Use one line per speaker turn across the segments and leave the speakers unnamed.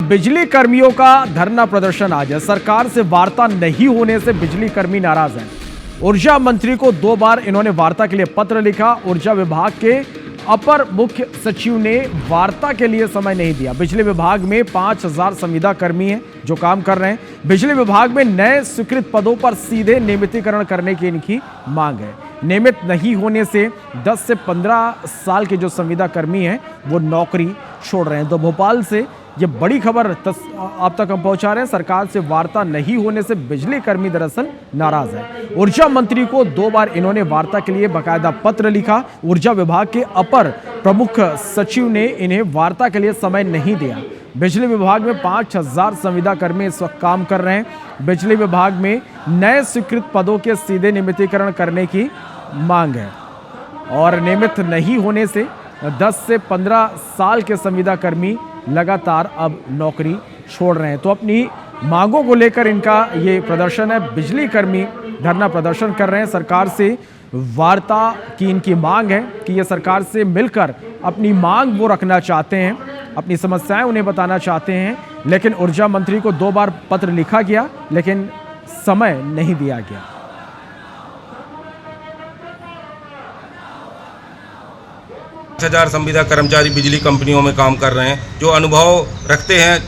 बिजली कर्मियों का धरना प्रदर्शन आज है। सरकार से वार्ता नहीं होने से बिजली कर्मी नाराज हैं। ऊर्जा मंत्री को 2 बार इन्होंने वार्ता के लिए पत्र लिखा। ऊर्जा विभाग के अपर मुख्य सचिव ने वार्ता के लिए समय नहीं दिया। बिजली विभाग में 5000 संविदा कर्मी हैं जो काम कर रहे हैं। बिजली विभाग में नए स्वीकृत पदों पर सीधे नियमितीकरण करने की इनकी मांग है। नियमित नहीं होने से 10 से 15 साल के जो संविदा कर्मी हैं वो नौकरी छोड़ रहे हैं। तो भोपाल से ये बड़ी खबर आप तक हम पहुंचा रहे हैं। सरकार से वार्ता नहीं होने से बिजली कर्मी दरअसल नाराज है। ऊर्जा मंत्री को 2 बार इन्होंने वार्ता के लिए बाकायदा पत्र लिखा। ऊर्जा विभाग के अपर प्रमुख सचिव ने इन्हें वार्ता के लिए समय नहीं दिया। बिजली विभाग में 5000 संविदा कर्मी इस वक्त काम कर रहे हैं। बिजली विभाग में नए स्वीकृत पदों के सीधे नियमितीकरण करने की मांग है और नियमित नहीं होने से 10 से 15 साल के संविदा कर्मी लगातार अब नौकरी छोड़ रहे हैं। तो अपनी मांगों को लेकर इनका ये प्रदर्शन है। बिजली कर्मी धरना प्रदर्शन कर रहे हैं। सरकार से वार्ता की इनकी मांग है कि ये सरकार से मिलकर अपनी मांग वो रखना चाहते हैं, अपनी समस्याएं उन्हें बताना चाहते हैं। लेकिन ऊर्जा मंत्री को 2 बार पत्र लिखा गया लेकिन समय नहीं दिया गया।
5000 संविदा कर्मचारी बिजली कंपनियों में काम कर रहे हैं, जो अनुभव रखते हैं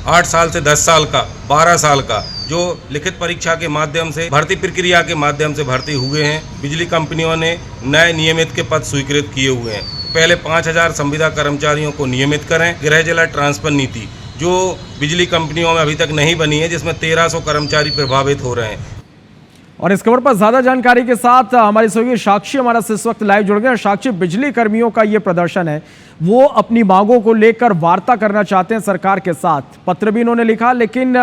8 साल से 10 साल का, 12 साल का, जो लिखित परीक्षा के माध्यम से भर्ती प्रक्रिया के माध्यम से भर्ती हुए हैं। बिजली कंपनियों ने नए नियमित के पद स्वीकृत किए हुए हैं। पहले 5000 संविदा कर्मचारियों को नियमित करें। गृह जिला ट्रांसफर नीति जो बिजली कंपनियों में अभी तक नहीं बनी है, जिसमें 1300 कर्मचारी प्रभावित हो रहे हैं।
और इस खबर पर ज्यादा जानकारी के साथ हमारी सहयोगी साक्षी हमारा से इस वक्त लाइव जुड़ गए। साक्षी, बिजली कर्मियों का ये प्रदर्शन है, वो अपनी मांगों को लेकर वार्ता करना चाहते हैं सरकार के साथ। पत्र भी इन्होंने लिखा लेकिन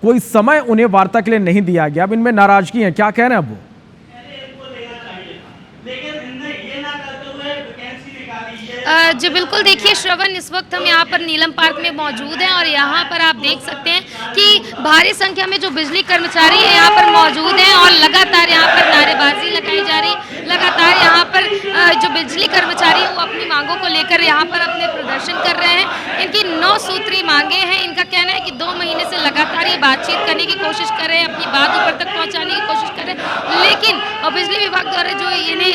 कोई समय उन्हें वार्ता के लिए नहीं दिया गया। अब इनमें नाराजगी है, क्या कह रहे हैं अब वो?
जी बिल्कुल, देखिए श्रवण, इस वक्त हम यहाँ पर नीलम पार्क में मौजूद हैं और यहाँ पर आप देख सकते हैं कि भारी संख्या में जो बिजली कर्मचारी हैं यहाँ पर मौजूद हैं और लगातार यहाँ पर नारेबाजी लगाई जा रही। लगातार यहाँ पर जो बिजली कर्मचारी हैं वो अपनी मांगों को लेकर यहाँ पर अपने प्रदर्शन कर रहे हैं। इनकी 9 सूत्री मांगे हैं। इनका कहना है कि 2 महीने से लगातार ये बातचीत करने की कोशिश कर रहे हैं, अपनी बात ऊपर तक पहुँचाने की कोशिश कर रहे हैं, लेकिन बिजली विभाग द्वारा जो इन्हें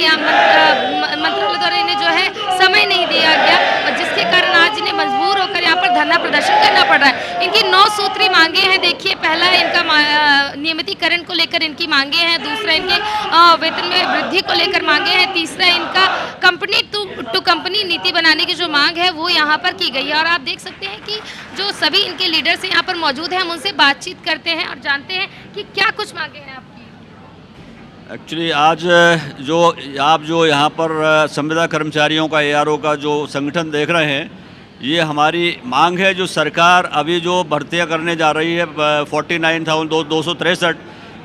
मंत्रालय द्वारा इन्हें जो है समय नहीं दिया गया और जिसके कारण आज इन्हें मजबूर होकर यहाँ पर धरना प्रदर्शन करना पड़ रहा है। इनकी 9 सूत्री मांगे हैं। देखिए, पहला इनका नियमितीकरण को लेकर इनकी मांगे हैं, दूसरा इनके वेतन में वृद्धि को लेकर मांगे हैं, तीसरा इनका कंपनी टू कंपनी नीति बनाने की जो मांग है वो यहाँ पर की गई है। और आप देख सकते हैं कि जो सभी इनके लीडर्स यहाँ पर मौजूद हैं, हम उनसे बातचीत करते हैं और जानते हैं कि क्या कुछ मांगे हैं आपकी।
एक्चुअली आज आप जो यहाँ पर संविदा कर्मचारियों का ARO का जो संगठन देख रहे हैं, ये हमारी मांग है। जो सरकार अभी जो भर्तियाँ करने जा रही है 49,263,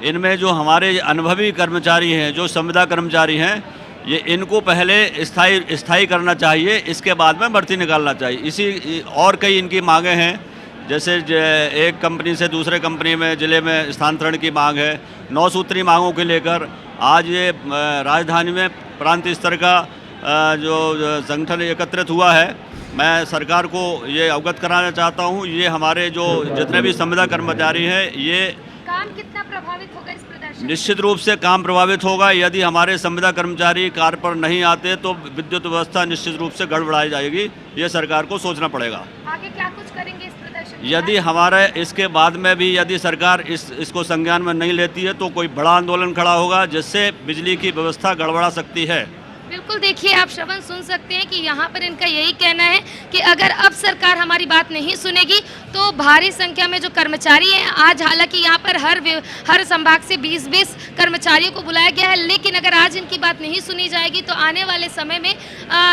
इनमें जो हमारे अनुभवी कर्मचारी हैं, जो संविदा कर्मचारी हैं, ये इनको पहले स्थायी करना चाहिए, इसके बाद में भर्ती निकालना चाहिए। इसी और कई इनकी मांगें हैं, जैसे एक कंपनी से दूसरे कंपनी में ज़िले में स्थानांतरण की मांग है। 9 सूत्री मांगों को लेकर आज ये राजधानी में प्रांत स्तर का जो संगठन एकत्रित हुआ है। मैं सरकार को ये अवगत कराना चाहता हूँ, ये हमारे जो जितने भी संविदा कर्मचारी हैं, ये
काम कितना प्रभावित होगा इस प्रदर्शन?
निश्चित रूप से काम प्रभावित होगा। यदि हमारे संविदा कर्मचारी कार्य पर नहीं आते तो विद्युत व्यवस्था निश्चित रूप से गड़बड़ाई जाएगी। ये सरकार को सोचना पड़ेगा।
आगे क्या कुछ करेंगे इस प्रदर्शन?
यदि हमारे इसके बाद में भी यदि सरकार इसको संज्ञान में नहीं लेती है तो कोई बड़ा आंदोलन खड़ा होगा, जिससे बिजली की व्यवस्था गड़बड़ा सकती है।
बिल्कुल, देखिए आप श्रवण सुन सकते हैं कि यहाँ पर इनका यही कहना है कि अगर अब सरकार हमारी बात नहीं सुनेगी तो भारी संख्या में जो कर्मचारी हैं, आज हालांकि यहाँ पर हर संभाग से 20-20 कर्मचारियों को बुलाया गया है, लेकिन अगर आज इनकी बात नहीं सुनी जाएगी तो आने वाले समय में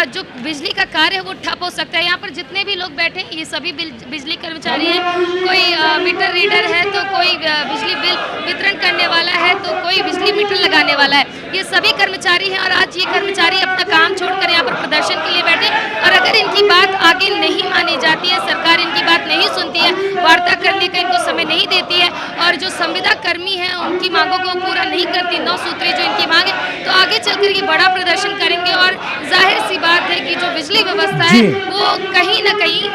जो बिजली का कार्य है वो ठप हो सकता है। यहाँ पर जितने भी लोग बैठे हैं ये सभी बिजली कर्मचारी हैं। कोई मीटर रीडर है तो कोई बिजली बिल वितरण करने वाला है तो कोई बिजली मीटर लगाने वाला है। ये सभी कर्मचारी हैं और आज ये कर्मचारी अपना काम छोड़कर यहाँ पर प्रदर्शन के लिए बैठे। और अगर इनकी बात आगे नहीं मानी जाती है, सरकार इनकी बात नहीं सुनती है, वार्ता करने का इनको समय नहीं देती है और जो संविदा कर्मी हैं उनकी मांगों को पूरा नहीं करती, 9 सूत्री जो इनकी मांग है, तो आगे चलकर ये बड़ा प्रदर्शन करेंगे। और जाहिर सी बात है कि जो बिजली व्यवस्था
जी।
है वो कहीं ना कहीं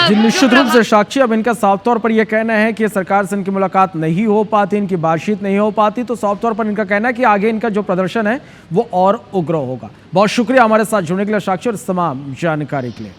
जी, निश्चित
जो
रूप से साक्षी, अब इनका साफ तौर पर यह कहना है कि सरकार से इनकी मुलाकात नहीं हो पाती, इनकी बातचीत नहीं हो पाती, तो साफ तौर पर इनका कहना है कि आगे इनका जो प्रदर्शन है वो और उग्र होगा। बहुत शुक्रिया हमारे साथ जुड़ने के लिए साक्षी और इस तमाम जानकारी के लिए।